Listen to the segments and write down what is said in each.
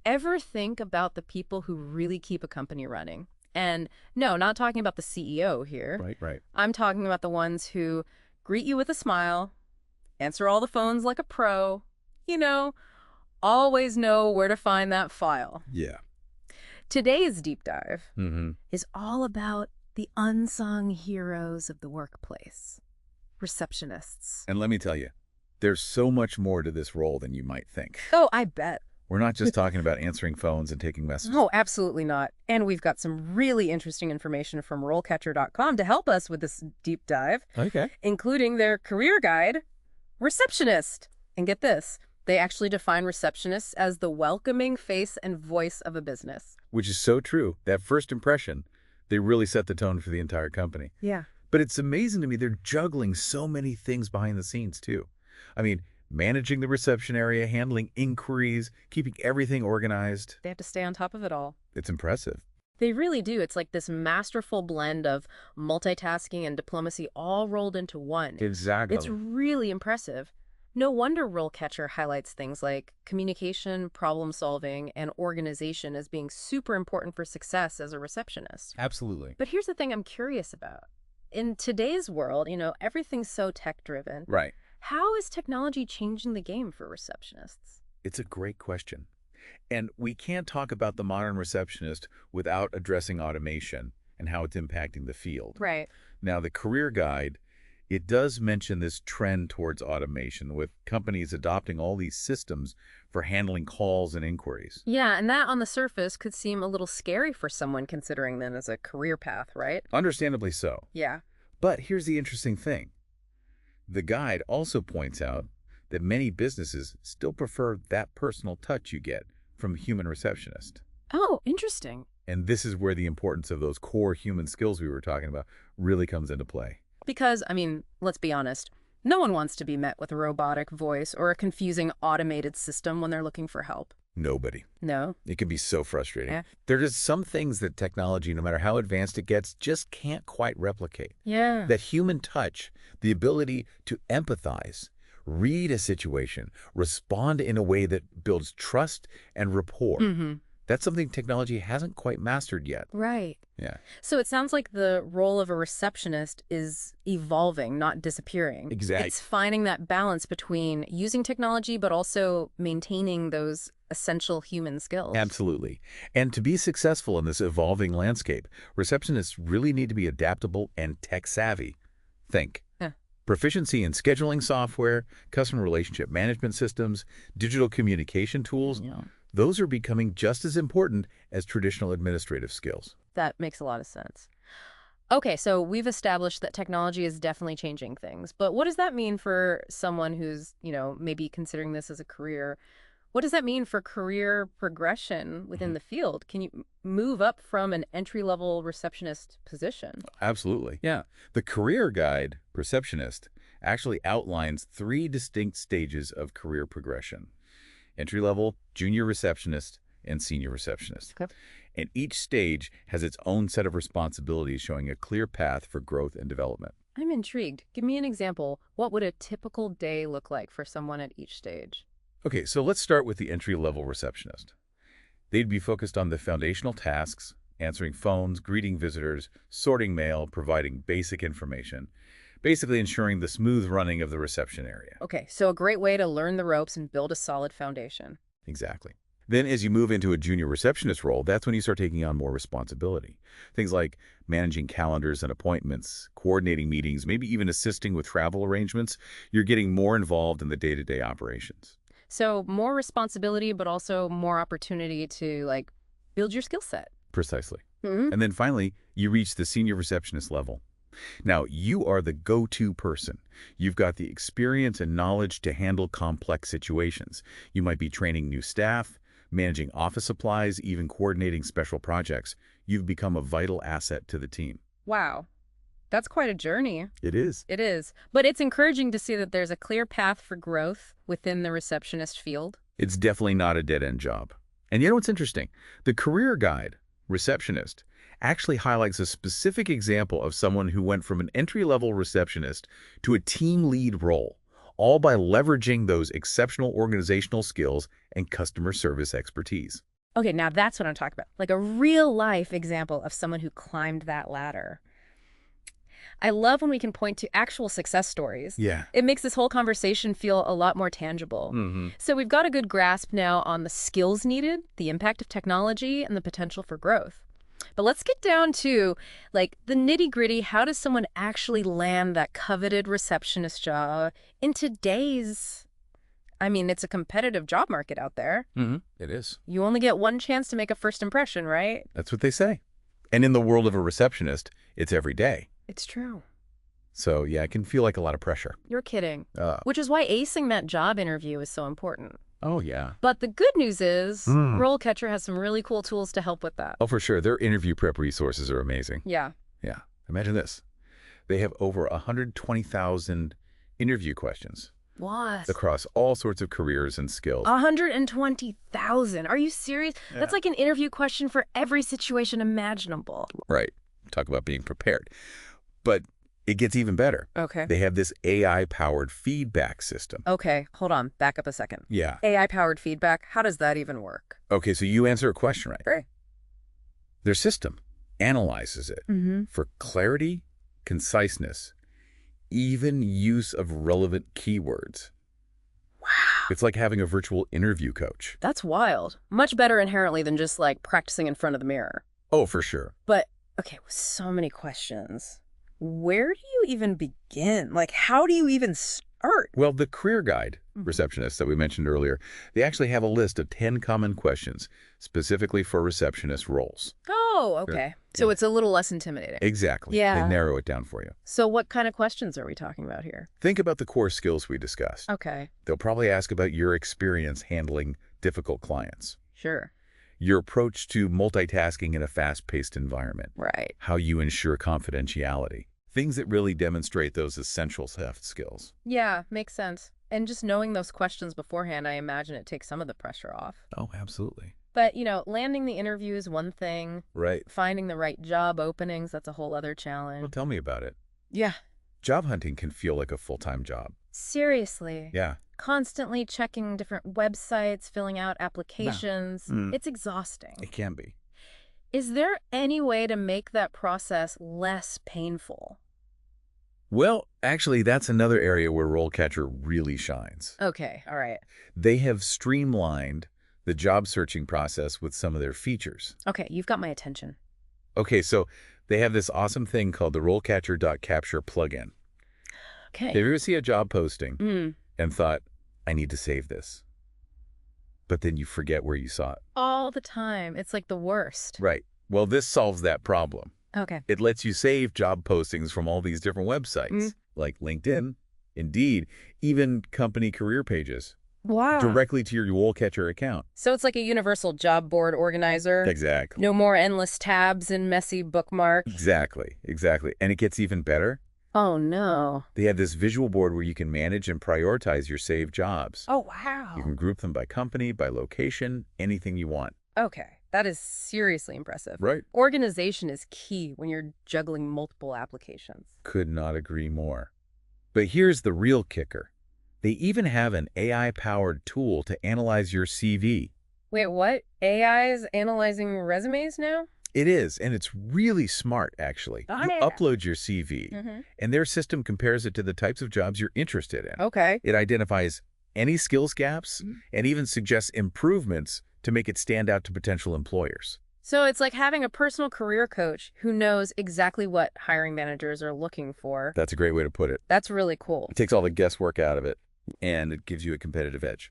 Ever think about the people who really keep a company running? And no, not talking about the CEO here. Right, right. I'm talking about the ones who greet you with a smile, answer all the phones like a pro, you know, always know where to find that file. Yeah. Today's deep dive hmm is all about the unsung heroes of the workplace, receptionists. And let me tell you, there's so much more to this role than you might think. Oh, I bet. We're not just talking about answering phones and taking messages. Oh, absolutely not. And we've got some really interesting information from RoleCatcher.com to help us with this deep dive, Okay. including their career guide, Receptionist. And get this, they actually define receptionists as the welcoming face and voice of a business. Which is so true. That first impression, they really set the tone for the entire company. Yeah. But it's amazing to me they're juggling so many things behind the scenes, too. I mean, managing the reception area, handling inquiries, keeping everything organized. They have to stay on top of it all. It's impressive. They really do. It's like this masterful blend of multitasking and diplomacy all rolled into one. Exactly. It's really impressive. No wonder RoleCatcher highlights things like communication, problem solving, and organization as being super important for success as a receptionist. Absolutely. But here's the thing I'm curious about. In today's world, everything's so tech-driven. Right. How is technology changing the game for receptionists? It's a great question. And we can't talk about the modern receptionist without addressing automation and how it's impacting the field. Right. Now, the career guide, it does mention this trend towards automation, with companies adopting all these systems for handling calls and inquiries. Yeah, and that on the surface could seem a little scary for someone considering them as a career path, right? Understandably so. Yeah. But here's the interesting thing. The guide also points out that many businesses still prefer that personal touch you get from a human receptionist. Oh, interesting. And this is where the importance of those core human skills we were talking about really comes into play. Because, let's be honest, no one wants to be met with a robotic voice or a confusing automated system when they're looking for help. Nobody. No? It can be so frustrating. Yeah. There are just some things that technology, no matter how advanced it gets, just can't quite replicate. Yeah. That human touch, the ability to empathize, read a situation, respond in a way that builds trust and rapport. Mm-hmm. That's something technology hasn't quite mastered yet. Right. Yeah, So it sounds like the role of a receptionist is evolving, not disappearing. exactly. It's finding that balance between using technology but also maintaining those essential human skills. Absolutely. And to be successful in this evolving landscape, receptionists really need to be adaptable and tech-savvy. Think. Yeah. Proficiency in scheduling software, customer relationship management systems, digital communication tools, Yeah. those are becoming just as important as traditional administrative skills. That makes a lot of sense. Okay, so we've established that technology is definitely changing things, but what does that mean for someone who's, maybe considering this as a career? What does that mean for career progression within the field? Can you move up from an entry-level receptionist position? Absolutely. Yeah. The career guide, Receptionist, actually outlines 3 distinct stages of career progression: entry-level, junior receptionist, and senior receptionist. Okay. And each stage has its own set of responsibilities, showing a clear path for growth and development. I'm intrigued. Give me an example. What would a typical day look like for someone at each stage? Okay, so let's start with the entry-level receptionist. They'd be focused on the foundational tasks, answering phones, greeting visitors, sorting mail, providing basic information, basically ensuring the smooth running of the reception area. Okay, so a great way to learn the ropes and build a solid foundation. Exactly. Then as you move into a junior receptionist role, that's when you start taking on more responsibility. Things like managing calendars and appointments, coordinating meetings, maybe even assisting with travel arrangements. You're getting more involved in the day-to-day operations. So more responsibility, but also more opportunity to build your skill set. Precisely. Mm-hmm. And then finally, you reach the senior receptionist level. Now, you are the go-to person. You've got the experience and knowledge to handle complex situations. You might be training new staff, managing office supplies, even coordinating special projects. You've become a vital asset to the team. Wow. That's quite a journey. It is. It is. But it's encouraging to see that there's a clear path for growth within the receptionist field. It's definitely not a dead-end job. And you know what's interesting? The career guide, Receptionist, actually highlights a specific example of someone who went from an entry-level receptionist to a team lead role, all by leveraging those exceptional organizational skills and customer service expertise. Okay, now that's what I'm talking about. Like a real life example of someone who climbed that ladder. I love when we can point to actual success stories. Yeah. It makes this whole conversation feel a lot more tangible. Mm-hmm. So we've got a good grasp now on the skills needed, the impact of technology, and the potential for growth. But let's get down to, like, the nitty-gritty. How does someone actually land that coveted receptionist job in today's... I mean, it's a competitive job market out there. Mm-hmm. It is. You only get one chance to make a first impression, right? That's what they say. And in the world of a receptionist, it's every day. It's true. So, yeah, it can feel like a lot of pressure. You're kidding. Which is why acing that job interview is so important. Oh, yeah. But the good news is RoleCatcher has some really cool tools to help with that. Oh, for sure. Their interview prep resources are amazing. Yeah. Yeah. Imagine this. They have over 120,000 interview questions What? across all sorts of careers and skills. 120,000. Are you serious? Yeah. That's like an interview question for every situation imaginable. Right. Talk about being prepared. But it gets even better. Okay. They have this AI-powered feedback system. Okay, hold on. Back up a second. Yeah. AI-powered feedback, how does that even work? Okay, so you answer a question right. Great. Their system analyzes it for clarity, conciseness, even use of relevant keywords. Wow. It's like having a virtual interview coach. That's wild. Much better inherently than just, like, practicing in front of the mirror. Oh, for sure. But, okay, with so many questions, where do you even begin? Like, how do you even start? Well, the career guide, receptionists that we mentioned earlier, they actually have a list of 10 common questions specifically for receptionist roles. Oh, okay. So it's a little less intimidating. Exactly. Yeah. They narrow it down for you. So what kind of questions are we talking about here? Think about the core skills we discussed. Okay, They'll probably ask about your experience handling difficult clients, sure. your approach to multitasking in a fast-paced environment, Right. how you ensure confidentiality, things that really demonstrate those essential soft skills. Yeah, makes sense. And just knowing those questions beforehand, I imagine it takes some of the pressure off. Oh, absolutely. But, landing the interview is one thing. Right. Finding the right job openings, that's a whole other challenge. Well, tell me about it. Yeah. Job hunting can feel like a full-time job. Seriously. Yeah. Constantly checking different websites, filling out applications. It's exhausting. It can be. Is there any way to make that process less painful? Well, actually, that's another area where RoleCatcher really shines. Okay, all right. They have streamlined the job searching process with some of their features. Okay, you've got my attention. Okay, so they have this awesome thing called the RoleCatcher.capture plugin. Okay. Have you ever see a job posting and thought, I need to save this? But then you forget where you saw it. All the time. It's like the worst. Right. Well, this solves that problem. Okay. It lets you save job postings from all these different websites, like LinkedIn, Indeed, even company career pages, Wow. directly to your RoleCatcher account. So it's like a universal job board organizer. Exactly. No more endless tabs and messy bookmarks. Exactly. Exactly. And it gets even better. Oh, no. They have this visual board where you can manage and prioritize your saved jobs. Oh, wow. You can group them by company, by location, anything you want. Okay. That is seriously impressive. Right. Organization is key when you're juggling multiple applications. Could not agree more. But here's the real kicker. They even have an AI-powered tool to analyze your CV. Wait, what? AI is analyzing resumes now? It is, and it's really smart, actually. Oh, You yeah. upload your CV, and their system compares it to the types of jobs you're interested in. Okay. It identifies any skills gaps and even suggests improvements to make it stand out to potential employers. So it's like having a personal career coach who knows exactly what hiring managers are looking for. That's a great way to put it. That's really cool. It takes all the guesswork out of it, and it gives you a competitive edge.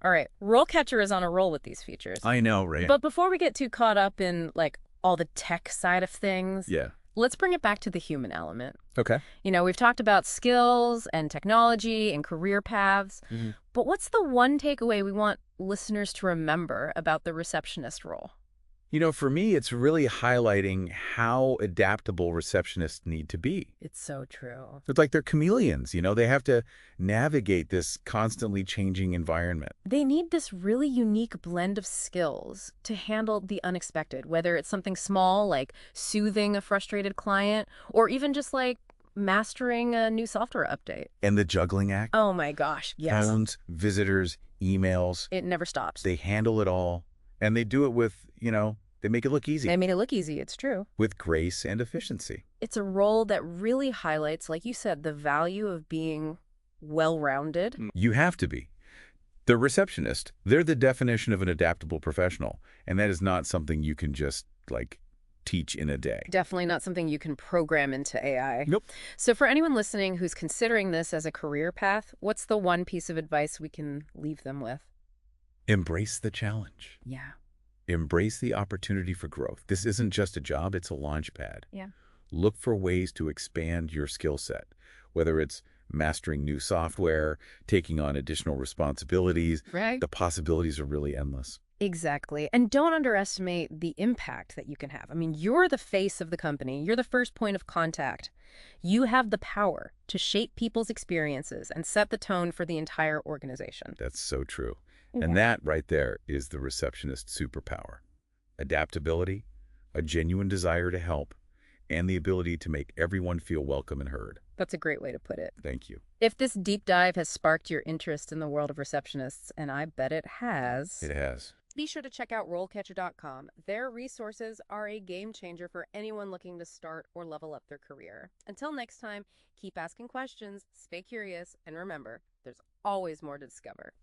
All right. RoleCatcher is on a roll with these features. I know, right? But before we get too caught up in, like, all the tech side of things, Yeah. let's bring it back to the human element. Okay. We've talked about skills and technology and career paths, but what's the one takeaway we want listeners to remember about the receptionist role? For me, it's really highlighting how adaptable receptionists need to be. It's so true. It's like they're chameleons, They have to navigate this constantly changing environment. They need this really unique blend of skills to handle the unexpected, whether it's something small like soothing a frustrated client or even just like mastering a new software update. And the juggling act? Oh my gosh, yes. Phones, visitors, emails. It never stops. They handle it all, And they do it with, they make it look easy, They made it look easy. It's true. with grace and efficiency. It's a role that really highlights, like you said, the value of being well-rounded. You have to be. The receptionist, they're the definition of an adaptable professional, and that is not something you can just, teach in a day. Definitely not something you can program into AI. Nope. So for anyone listening who's considering this as a career path, what's the one piece of advice we can leave them with? Embrace the challenge. Yeah. Embrace the opportunity for growth. This isn't just a job, it's a launch pad. Yeah. Look for ways to expand your skill set, whether it's mastering new software, taking on additional responsibilities. Right. The possibilities are really endless. Exactly. And don't underestimate the impact that you can have. I mean, you're the face of the company. You're the first point of contact. You have the power to shape people's experiences and set the tone for the entire organization. That's so true. Yeah. And that right there is the receptionist superpower. Adaptability, a genuine desire to help, and the ability to make everyone feel welcome and heard. That's a great way to put it. Thank you. If this deep dive has sparked your interest in the world of receptionists, and I bet it has, It has. be sure to check out RoleCatcher.com. Their resources are a game changer for anyone looking to start or level up their career. Until next time, keep asking questions, stay curious, and remember, there's always more to discover.